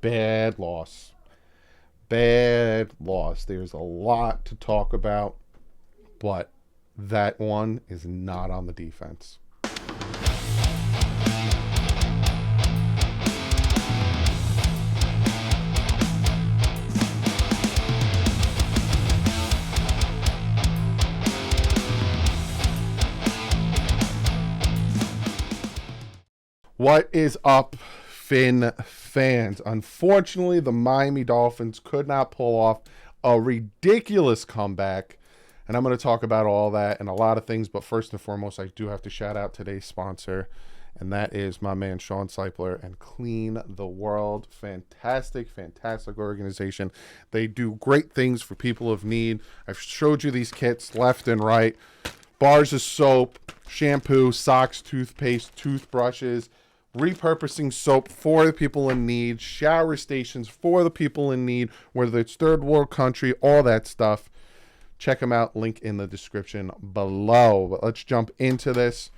Bad loss. Bad loss. There's a lot to talk about, but that one is not on the defense. What is up, Finn fans? Unfortunately, the Miami Dolphins could not pull off a ridiculous comeback, and I'm going to talk about all that and a lot of things, but first and foremost, I do have to shout out today's sponsor, and that is my man Sean Seipler and Clean the World. Fantastic organization. They do great things for people of need. I've showed you these kits left and right. Bars of soap, shampoo, socks, toothpaste, toothbrushes, repurposing soap for the people in need, shower stations for the people in need, whether it's third world country, all that stuff. Check them out, link in the description below. But let's jump into this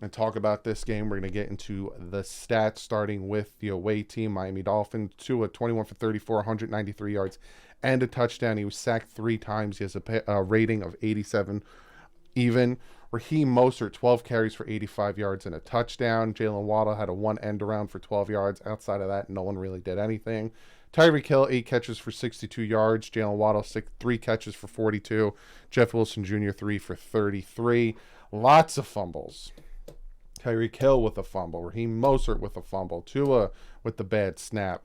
and talk about this game. We're going to get into the stats, starting with the away team, Miami Dolphins. Tua 21 for 34, 193 yards and a touchdown. He was sacked 3 times. He has a rating of 87 even. Raheem Mostert, 12 carries for 85 yards and a touchdown. Jalen Waddle had a one end around for 12 yards. Outside of that, no one really did anything. Tyreek Hill, 8 catches for 62 yards. Jalen Waddle, 3 catches for 42. Jeff Wilson Jr., 3 for 33. Lots of fumbles. Tyreek Hill with a fumble. Raheem Mostert with a fumble. Tua with the bad snap.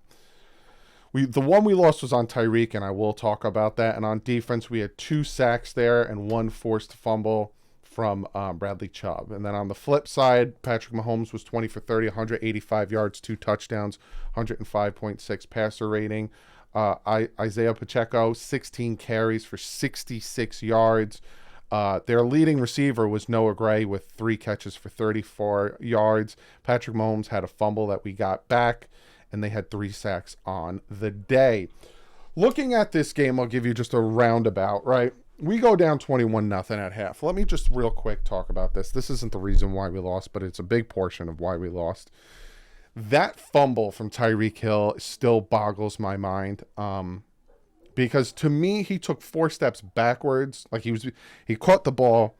The one we lost was on Tyreek, and I will talk about that. And on defense, we had 2 sacks there and 1 forced fumble from Bradley Chubb. And then on the flip side, Patrick Mahomes was 20 for 30, 185 yards, 2 touchdowns, 105.6 passer rating. Isaiah Pacheco, 16 carries for 66 yards. Their leading receiver was Noah Gray with 3 catches for 34 yards. Patrick Mahomes had a fumble that we got back, and they had 3 sacks on the day. Looking at this game, I'll give you just a roundabout, right? We go down 21-0 at half. Let me just real quick talk about this. This isn't the reason why we lost, but it's a big portion of why we lost. That fumble from Tyreek Hill still boggles my mind. Because to me, he took 4 steps backwards. Like he caught the ball,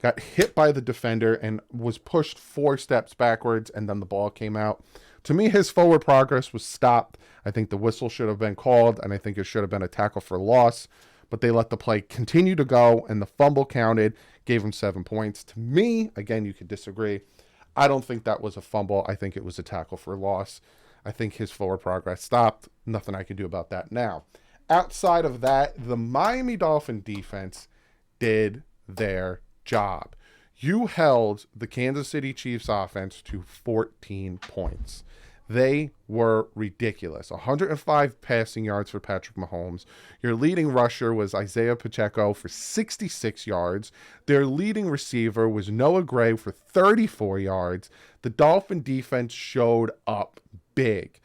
got hit by the defender, and was pushed 4 steps backwards, and then the ball came out. To me, his forward progress was stopped. I think the whistle should have been called, and I think it should have been a tackle for loss. But they let the play continue to go, and the fumble counted, gave him 7 points. To me, again, you could disagree. I don't think that was a fumble. I think it was a tackle for loss. I think his forward progress stopped. Nothing I can do about that now. Outside of that, the Miami Dolphin defense did their job. You held the Kansas City Chiefs offense to 14 points. They were ridiculous. 105 passing yards for Patrick Mahomes. Your leading rusher was Isaiah Pacheco for 66 yards. Their leading receiver was Noah Gray for 34 yards. The Dolphin defense showed up big.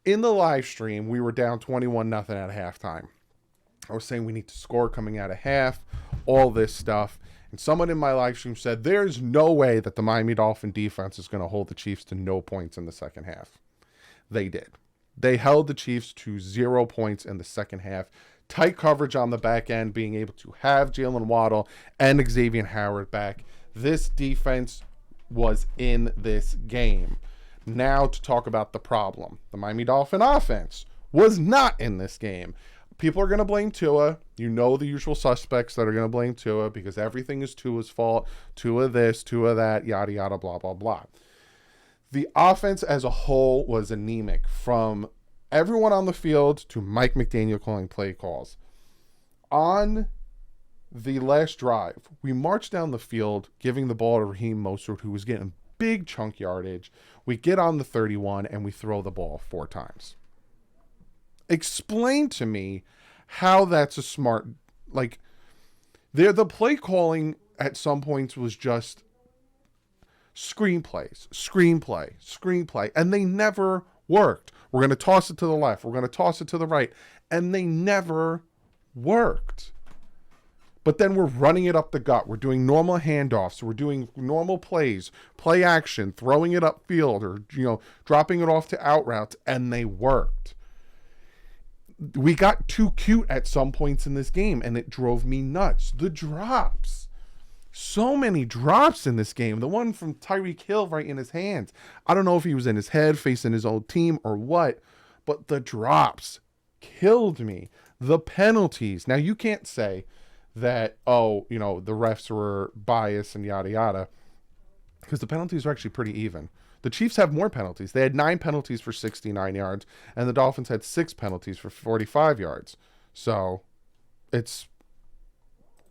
In the live stream, we were down 21-0 at halftime. I was saying we need to score coming out of half, all this stuff. And someone in my live stream said, there's no way that the Miami Dolphin defense is going to hold the Chiefs to no points in the second half. They did. They held the Chiefs to 0 points in the second half. Tight coverage on the back end, being able to have Jalen Waddle and Xavier Howard back. This defense was in this game. Now to talk about the problem. The Miami Dolphin offense was not in this game. People are going to blame Tua. You know the usual suspects that are going to blame Tua because everything is Tua's fault. Tua this, Tua that, yada, yada, blah, blah, blah. The offense as a whole was anemic, from everyone on the field to Mike McDaniel calling play calls. On the last drive, we marched down the field, giving the ball to Raheem Mostert, who was getting big chunk yardage. We get on the 31, and we throw the ball 4 times. Explain to me how that's a smart, the play calling at some points was just screenplay, and they never worked. We're going to toss it to the left. We're going to toss it to the right. And they never worked. But then we're running it up the gut. We're doing normal handoffs. We're doing normal plays, play action, throwing it upfield, or dropping it off to out routes, and they worked. We got too cute at some points in this game, and it drove me nuts. The drops. So many drops in this game. The one from Tyreek Hill right in his hands. I don't know if he was in his head facing his old team or what, but the drops killed me. The penalties. Now, you can't say that, the refs were biased and yada yada, because the penalties are actually pretty even. The Chiefs have more penalties. They had 9 penalties for 69 yards, and the Dolphins had 6 penalties for 45 yards. So it's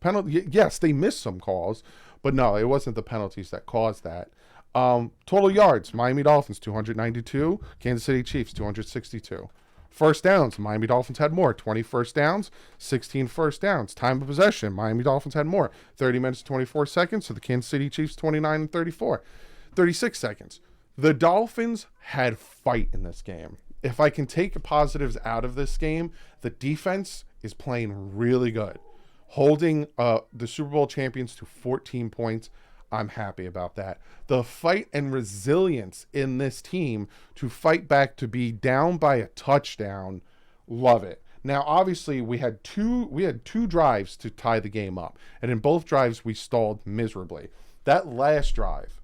penalty. Yes, they missed some calls, but no, it wasn't the penalties that caused that. Total yards: Miami Dolphins 292, Kansas City Chiefs 262. First downs: Miami Dolphins had more, 20 first downs, 16 first downs. Time of possession: Miami Dolphins had more, 30 minutes 24 seconds, so the Kansas City Chiefs 29 and 36 seconds. The Dolphins had fight in this game. If I can take positives out of this game, the defense is playing really good. Holding the Super Bowl champions to 14 points, I'm happy about that. The fight and resilience in this team to fight back to be down by a touchdown, love it. Now, obviously, we had two drives to tie the game up, and in both drives we stalled miserably. That last drive,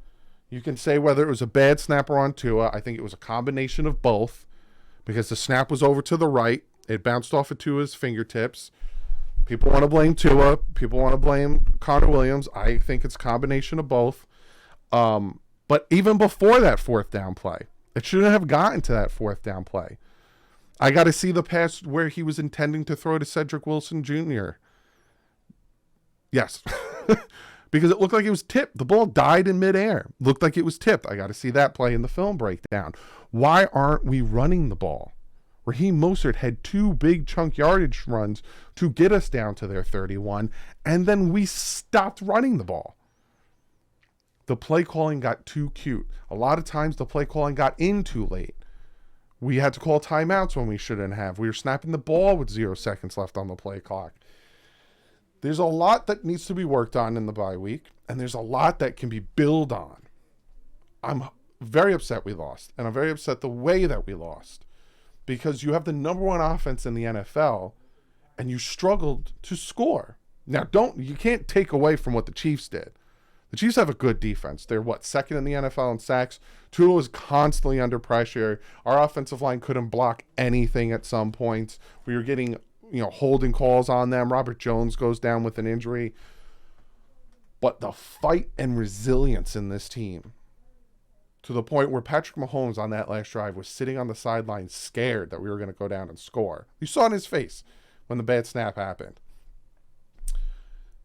you can say whether it was a bad snap or on Tua. I think it was a combination of both, because the snap was over to the right. It bounced off of Tua's fingertips. People want to blame Tua. People want to blame Connor Williams. I think it's a combination of both. But even before that fourth down play, it shouldn't have gotten to that fourth down play. I got to see the pass where he was intending to throw to Cedric Wilson Jr. Yes. Because it looked like it was tipped. The ball died in midair. Looked like it was tipped. I got to see that play in the film breakdown. Why aren't we running the ball? Raheem Mostert had 2 big chunk yardage runs to get us down to their 31, and then we stopped running the ball. The play calling got too cute. A lot of times the play calling got in too late. We had to call timeouts when we shouldn't have. We were snapping the ball with 0 seconds left on the play clock. There's a lot that needs to be worked on in the bye week, and there's a lot that can be built on. I'm very upset we lost, and I'm very upset the way that we lost. Because you have the number 1 offense in the NFL, and you struggled to score. Now, you can't take away from what the Chiefs did. The Chiefs have a good defense. They're, second in the NFL in sacks. Tua was constantly under pressure. Our offensive line couldn't block anything at some points. We were getting, holding calls on them. Robert Jones goes down with an injury. But the fight and resilience in this team, to the point where Patrick Mahomes on that last drive was sitting on the sideline scared that we were going to go down and score. You saw it in his face when the bad snap happened.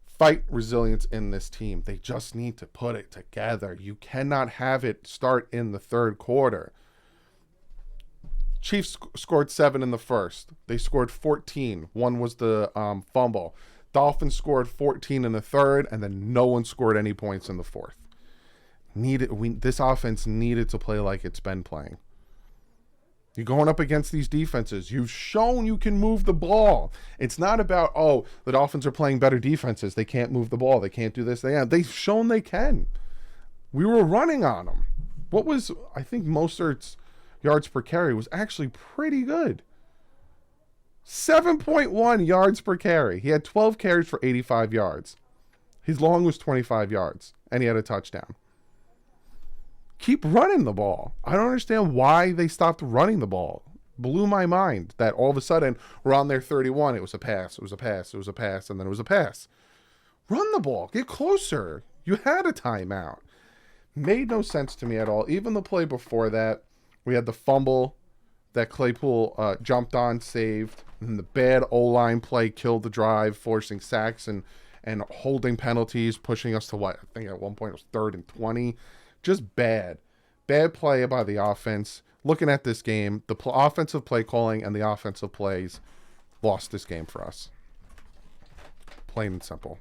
Fight resilience in this team. They just need to put it together. You cannot have it start in the third quarter. Chiefs scored 7 in the first. They scored 14. One was the fumble. Dolphins scored 14 in the third, and then no one scored any points in the fourth. This offense needed to play like it's been playing. You're going up against these defenses. You've shown you can move the ball. It's not about, the Dolphins are playing better defenses. They can't move the ball. They can't do this. They've shown they can. We were running on them. I think Mostert's yards per carry was actually pretty good. 7.1 yards per carry. He had 12 carries for 85 yards. His long was 25 yards, and he had a touchdown. Keep running the ball. I don't understand why they stopped running the ball. Blew my mind that all of a sudden we're on their 31. It was a pass. It was a pass. It was a pass. And then it was a pass. Run the ball. Get closer. You had a timeout. Made no sense to me at all. Even the play before that, we had the fumble that Claypool jumped on, saved. And the bad O-line play killed the drive, forcing sacks and holding penalties, pushing us to I think at one point it was 3rd and 20. Just bad play by the offense. Looking at this game, the offensive play calling and the offensive plays lost this game for us. Plain and simple.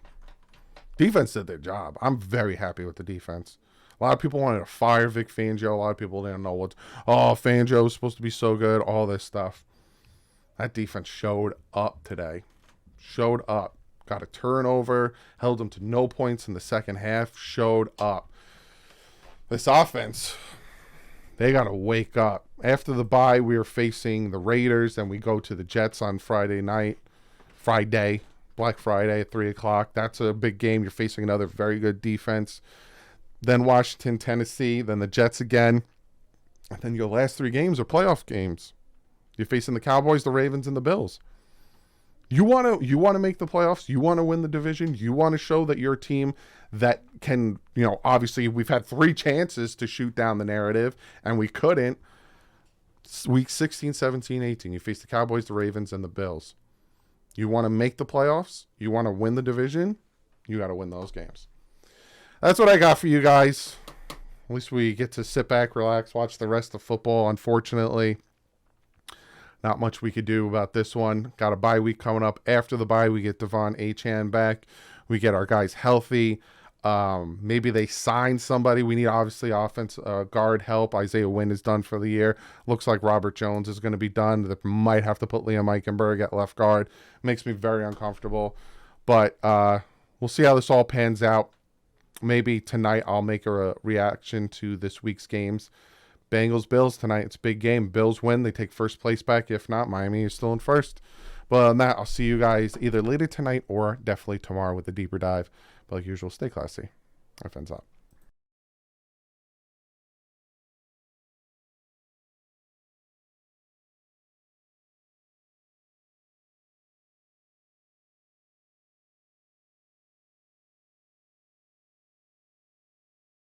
Defense did their job. I'm very happy with the defense. A lot of people wanted to fire Vic Fangio. A lot of people didn't know Fangio was supposed to be so good, all this stuff. That defense showed up today. Showed up. got a turnover, held them to no points in the second half, showed up. This offense, they got to wake up. After the bye, we are facing the Raiders, and we go to the Jets on Friday, Black Friday at 3 o'clock. That's a big game. You're facing another very good defense. Then Washington, Tennessee, then the Jets again. And then your last 3 games are playoff games. You're facing the Cowboys, the Ravens, and the Bills. You want to make the playoffs. You want to win the division. You want to show that you're a team that can, obviously we've had 3 chances to shoot down the narrative, and we couldn't. Week 16, 17, 18, you face the Cowboys, the Ravens, and the Bills. You want to make the playoffs. You want to win the division. You got to win those games. That's what I got for you guys. At least we get to sit back, relax, watch the rest of football. Unfortunately, not much we could do about this one. Got a bye week coming up. After the bye, we get Devon Achane back. We get our guys healthy. Maybe they sign somebody. We need, obviously, offense guard help. Isaiah Wynn is done for the year. Looks like Robert Jones is going to be done. They might have to put Liam Eichenberg at left guard. Makes me very uncomfortable. But we'll see how this all pans out. Maybe tonight I'll make a reaction to this week's games. Bengals, Bills tonight. It's a big game. Bills win. They take first place back. If not, Miami is still in first. But on that, I'll see you guys either later tonight or definitely tomorrow with a deeper dive. But like usual, stay classy. My friends out.